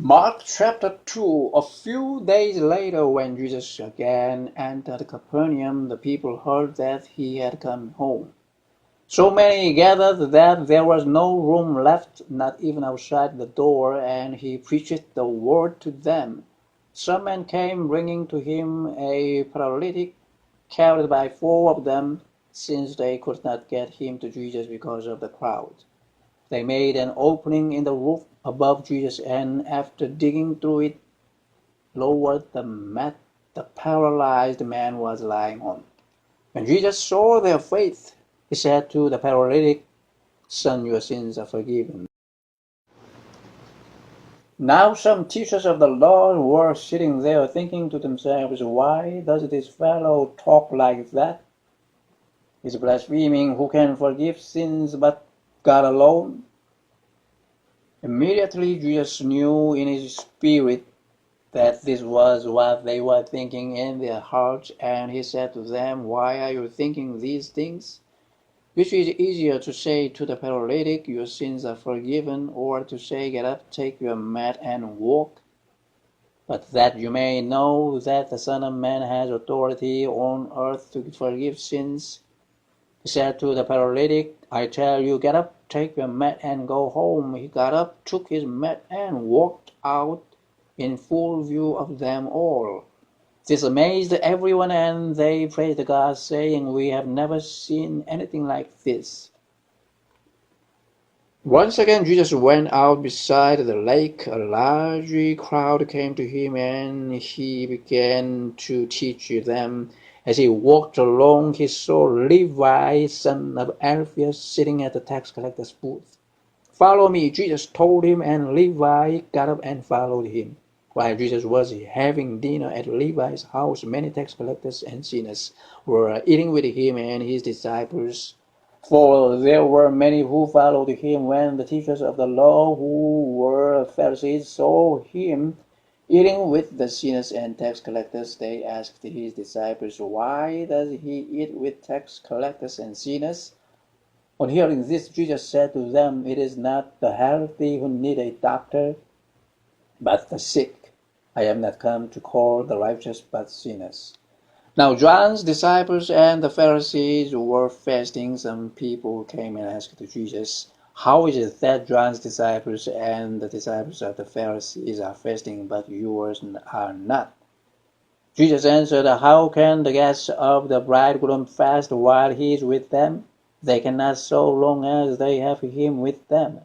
Mark chapter 2. A few days later, when Jesus again entered Capernaum, the people heard that he had come home. So many gathered that there was no room left, not even outside the door, and he preached the word to them. Some men came bringing to him a paralytic, carried by four of them, since they could not get him to Jesus because of the crowd. They made an opening in the roof above Jesus, and after digging through it, lowered the mat the paralyzed man was lying on. When Jesus saw their faith, he said to the paralytic, "Son, your sins are forgiven." Now some teachers of the law were sitting there thinking to themselves, "Why does this fellow talk like that? He's blaspheming. Who can forgive sins but God alone?" Immediately Jesus knew in his spirit that this was what they were thinking in their hearts, and he said to them, "Why are you thinking these things? Which is easier, to say to the paralytic, 'Your sins are forgiven,' or to say, 'Get up, take your mat and walk'? But that you may know that the Son of Man has authority on earth to forgive sins," he said to the paralytic, "I tell you, get up, take your mat and go home." He got up, took his mat, and walked out in full view of them all. This amazed everyone, and they praised God, saying, "We have never seen anything like this." Once again Jesus went out beside the lake. A large crowd came to him, and he began to teach them. As he walked along, he saw Levi, son of Alphaeus, sitting at the tax collector's booth. "Follow me," Jesus told him, and Levi got up and followed him. While Jesus was having dinner at Levi's house, many tax collectors and sinners were eating with him and his disciples. For there were many who followed him. When the teachers of the law, who were Pharisees, saw him eating with the sinners and tax collectors, they asked his disciples, "Why does he eat with tax collectors and sinners?" On hearing this, Jesus said to them, "It is not the healthy who need a doctor, but the sick. I am not come to call the righteous, but sinners." Now John's disciples and the Pharisees were fasting. Some people came and asked Jesus, "How is it that John's disciples and the disciples of the Pharisees are fasting, but yours are not?" Jesus answered, "How can the guests of the bridegroom fast while he is with them? They cannot, so long as they have him with them.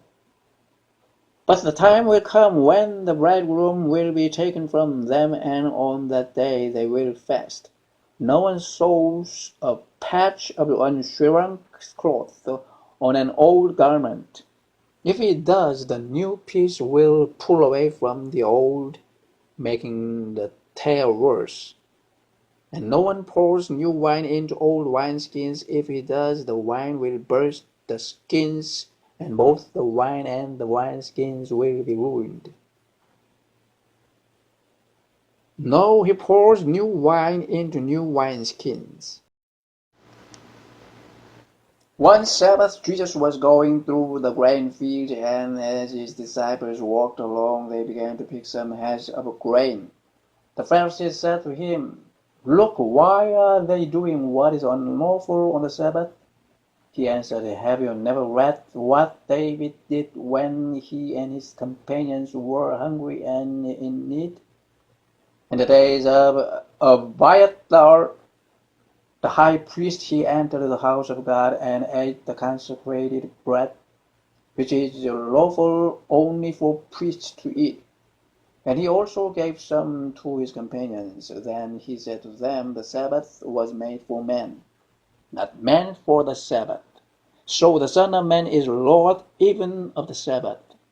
But the time will come when the bridegroom will be taken from them, and on that day they will fast. No one sews a patch of unshrunk cloth on an old garment. If he does, the new piece will pull away from the old, making the tear worse. And no one pours new wine into old wineskins. If he does, the wine will burst the skins, and both the wine and the wineskins will be ruined. No, he pours new wine into new wineskins." One Sabbath, Jesus was going through the grain field, and as his disciples walked along, they began to pick some heads of grain. The Pharisees said to him, "Look, why are they doing what is unlawful on the Sabbath?" He answered, "Have you never read what David did when he and his companions were hungry and in need? In the days of Abiathar, the high priest, he entered the house of God and ate the consecrated bread, which is lawful only for priests to eat. And he also gave some to his companions. Then he said to them, 'The Sabbath was made for men, not man for the Sabbath. So the Son of Man is Lord even of the Sabbath.'